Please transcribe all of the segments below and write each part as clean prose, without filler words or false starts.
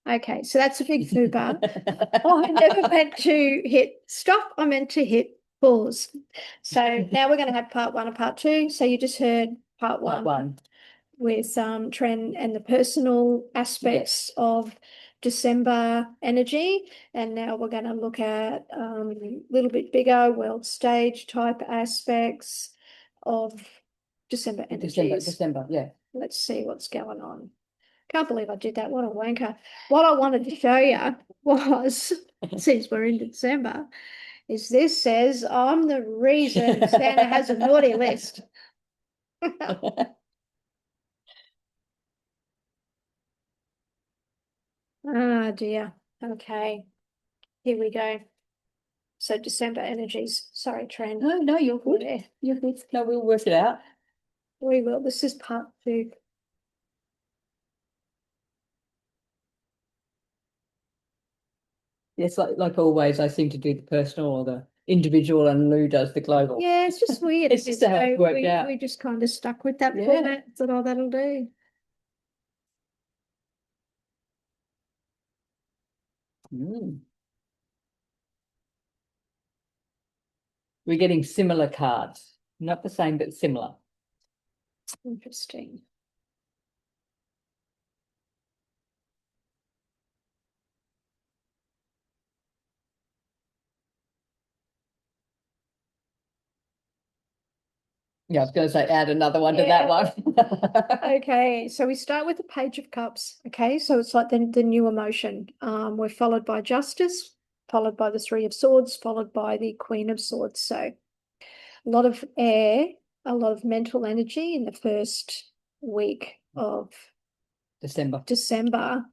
Okay, so that's a big fubar. I never meant to hit stop. I meant to hit pause. So now we're going to have part one and part two. So you just heard part Part one one. with Tren and the personal aspects of December energy. And now we're going to look at a little bit bigger world stage type aspects of December energies. December, yeah. Let's see what's going on. Can't believe I did that. What a wanker. What I wanted to show you was, since we're in December, is this says I'm the reason Santa has a naughty list. Oh dear. Okay. Here we go. So December energies. Sorry, Tran. No, you're good. Yeah, You're good. No, we'll work it out. we will. This is part two. Yes, like always, I seem to do the personal or the individual, and Lou does the global. Yeah, it's just weird. It's just how it worked out. We just kind of stuck with that Yeah. format. That's all that'll do. We're getting similar cards. Not the same, but similar. Interesting. Yeah, I was going to say add another one to that one. Okay, so we start with the Page of Cups. Okay, so it's like the new emotion. We're followed by Justice, followed by the Three of Swords, followed by the Queen of Swords. So a lot of air, a lot of mental energy in the first week of December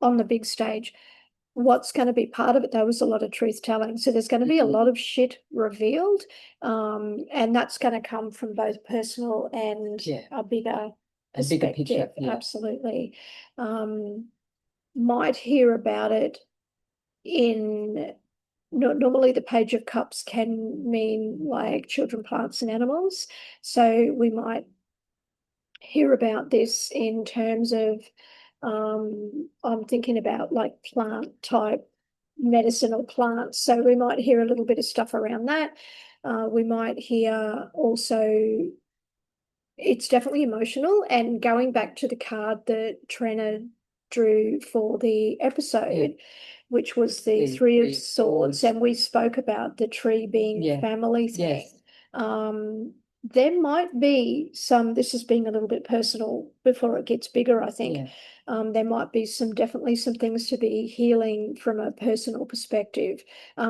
on the big stage. What's going to be part of it, though, is a lot of truth telling. So there's going to be a lot of shit revealed, and that's going to come from both personal and a bigger picture. Yeah. Absolutely. Might hear about it in normally the Page of Cups can mean like children, plants, and animals. So we might hear about this in terms of I'm thinking about like plant type medicinal plants. So we might hear a little bit of stuff around that. We might hear also, it's definitely emotional. And going back to the card that Trina drew for the episode, which was the Three of Swords, and we spoke about the tree being a family thing. There might be some, this is being a little bit personal before it gets bigger, I think. There might be definitely some things to be healing from a personal perspective,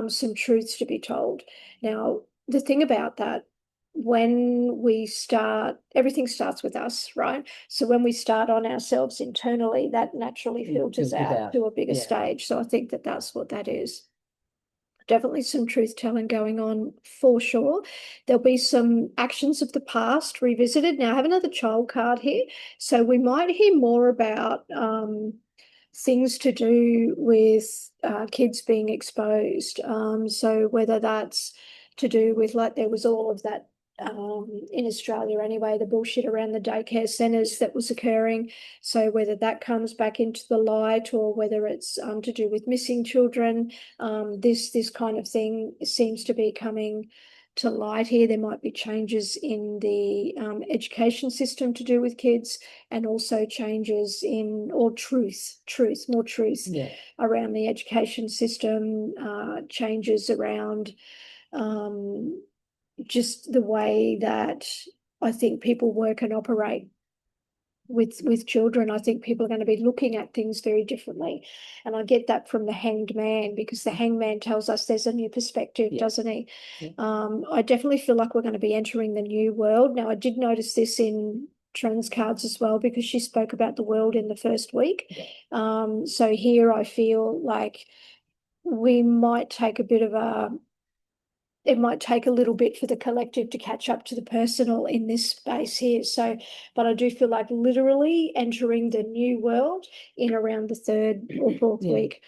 some truths to be told. Now, the thing about that, when we start, everything starts with us, right? So when we start on ourselves internally, that naturally filters out to a bigger stage. So I think that that's what that is. Definitely some truth telling going on for sure. There'll be some actions of the past revisited. Now I have another child card here. So we might hear more about things to do with kids being exposed. So whether that's to do with, like, there was all of that in Australia anyway, the bullshit around the daycare centres that was occurring. So whether that comes back into the light or whether it's to do with missing children, this kind of thing seems to be coming to light here. There might be changes in the education system to do with kids, and also changes in, or more truth around the education system, changes around just the way that I think people work and operate with children. I think people are going to be looking at things very differently. And I get that from the Hanged Man, because the Hanged Man tells us there's a new perspective, doesn't he? I definitely feel like we're going to be entering the new world. Now, I did notice this in Trans cards as well, because she spoke about the world in the first week. So here I feel like we might take a bit of a it might take a little bit for the collective to catch up to the personal in this space here. So, but I do feel like literally entering the new world in around the third or fourth week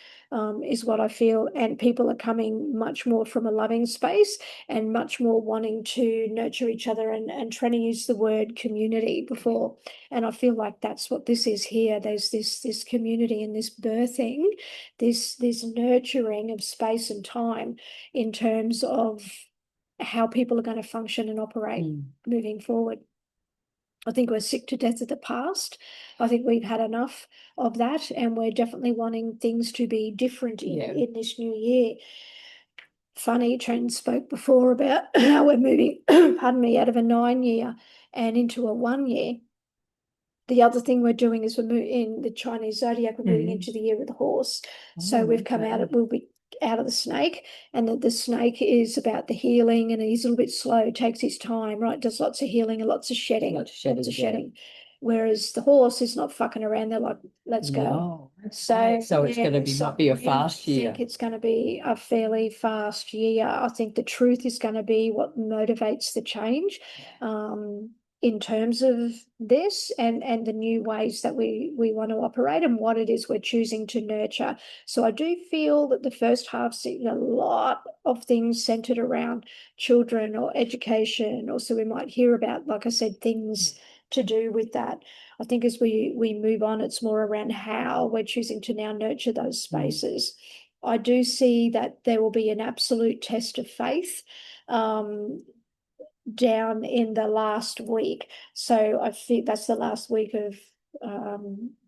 is what I feel. And people are coming much more from a loving space and much more wanting to nurture each other and trying to use the word community before. And I feel like that's what this is here. There's this community and this birthing, this nurturing of space and time in terms of how people are going to function and operate moving forward. I think we're sick to death of the past. I think we've had enough of that, and we're definitely wanting things to be different in this new year. Funny, Trent spoke before about how we're moving, pardon me, out of a 9-year and into a 1 year. The other thing we're doing is we're moving in the Chinese zodiac, we're moving into the year of the horse. So we've come out, we'll be out of the snake, and the snake is about the healing, and he's a little bit slow, takes his time, right? Does lots of healing and lots of shedding. Lots of shedding. Whereas the horse is not fucking around. They're like, let's go. So it's going to might be a fast year. I think it's going to be a fairly fast year. I think the truth is going to be what motivates the change. In terms of this and the new ways that we want to operate and what it is we're choosing to nurture. So I do feel that the first half seen a lot of things centered around children or education, or so we might hear about, like I said, things to do with that. I think as we move on, it's more around how we're choosing to now nurture those spaces. I do see that there will be an absolute test of faith down in the last week. So I think that's the last week of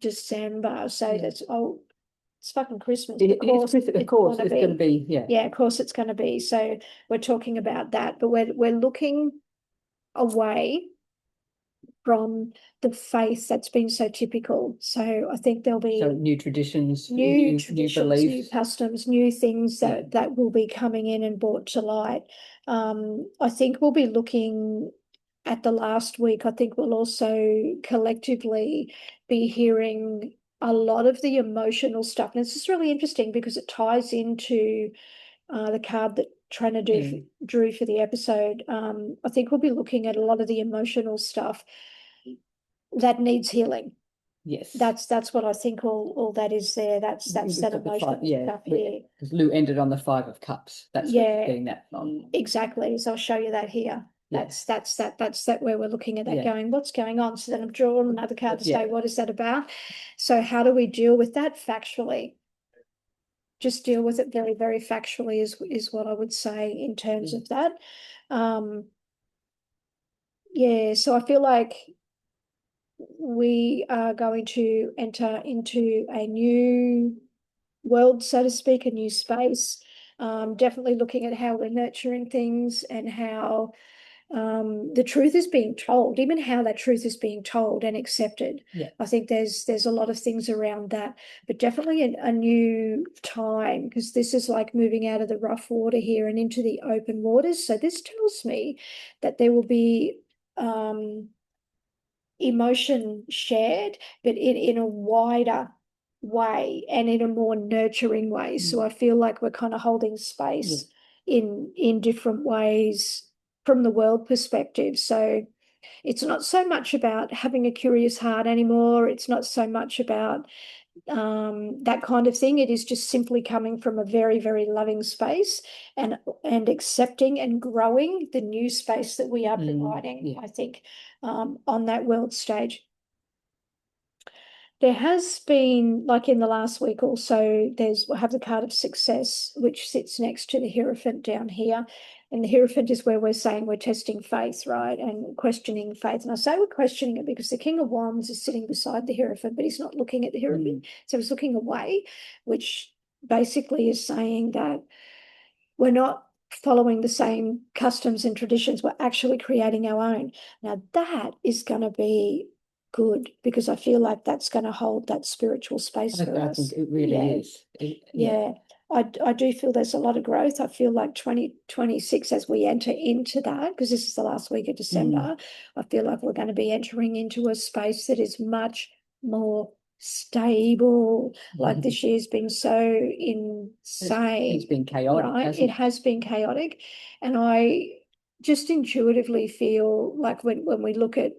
December. So that's it's fucking Christmas. Of course it's going to be. Yeah, of course it's going to be. So we're talking about that, but we're looking away from the faith that's been so typical. So I think there'll be new traditions, new beliefs, new customs, new things that will be coming in and brought to light. I think we'll be looking at the last week. I think we'll also collectively be hearing a lot of the emotional stuff. And this is really interesting because it ties into the card that Trina drew for the episode. I think we'll be looking at a lot of the emotional stuff that needs healing. Yes, that's what I think. All that is there. That's that emotional stuff here. Because Lou ended on the 5 of Cups. That's what you're getting that from. Exactly. So I'll show you that here. That's that where we're looking at that going, what's going on? So then I've drawn another card to say, what is that about? So how do we deal with that factually? Just deal with it very, very factually is what I would say in terms of that. So I feel like we are going to enter into a new world, so to speak, a new space. Definitely looking at how we're nurturing things and how the truth is being told, even how that truth is being told and accepted. I think there's a lot of things around that, but definitely a new time, because this is like moving out of the rough water here and into the open waters. So this tells me that there will be emotion shared, but in a wider way and in a more nurturing way. So I feel like we're kind of holding space in different ways from the world perspective. So it's not so much about having a curious heart anymore. It's not so much about that kind of thing. It is just simply coming from a very, very loving space and accepting and growing the new space that we are providing, I think, on that world stage. There has been, like in the last week also, we'll have the card of success, which sits next to the Hierophant down here. And the Hierophant is where we're saying we're testing faith, right? And questioning faith. And I say we're questioning it because the King of Wands is sitting beside the Hierophant, but he's not looking at the Hierophant. So he's looking away, which basically is saying that we're not following the same customs and traditions. We're actually creating our own. Now that is going to be good, because I feel like that's going to hold that spiritual space for us. I think it really is. I do feel there's a lot of growth. I feel like 2026, as we enter into that, because this is the last week of December, I feel like we're going to be entering into a space that is much more stable. Like this year's been so insane. It's been chaotic, Right? hasn't It has been chaotic. And I just intuitively feel like when we look at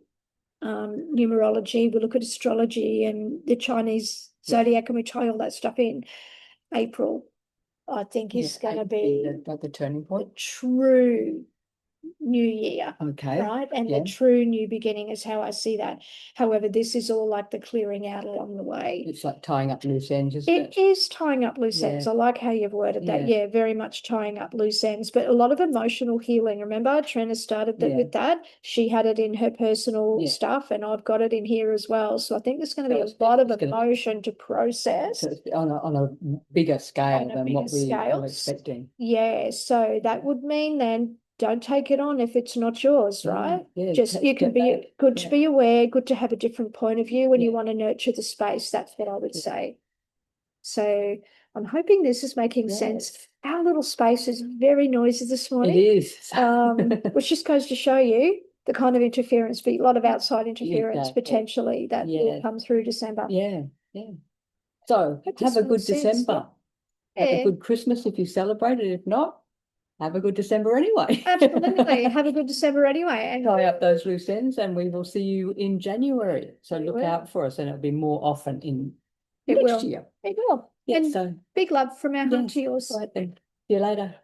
numerology, we look at astrology and the Chinese zodiac, and we tie all that stuff in. April, I think, is going to be the turning the point. true new year. Okay. Right. And Yeah. the true new beginning is how I see that. However, this is all like the clearing out along the way. It's like tying up loose ends, isn't it? It is tying up loose ends. Yeah. I like how you've worded that. Yeah. Yeah, very much tying up loose ends, but a lot of emotional healing. Remember, Trina started that Yeah. with that. She had it in her personal Yeah. stuff, and I've got it in here as well. So I think there's going to be So a lot of it's gonna- emotion to process. So it's on a bigger scale On a than bigger what we scale. are expecting. Yeah, so that would mean then don't take it on if it's not yours, right? Yeah, Just you can step be back. good to Yeah. be aware, good to have a different point of view when you Yeah. want to nurture the space. That's what I would Yeah. say. So I'm hoping this is making Yeah. sense. Our little space is very noisy this It morning, is. which just goes to show you the kind of interference, but a lot of outside interference Exactly. potentially that will Yeah. come through December. Yeah. Yeah. So Hope have this a good makes sense, December. yeah. Have a Yeah. good Christmas if you celebrate it. If not, have a good December anyway. Absolutely. Have a good December anyway. And Tie up those loose ends, and we will see you in January. So We look will. out for us, and it'll be more often in It next will. year. It will. Yeah. And So big love from our heart yes. to yours. All right then. See you later.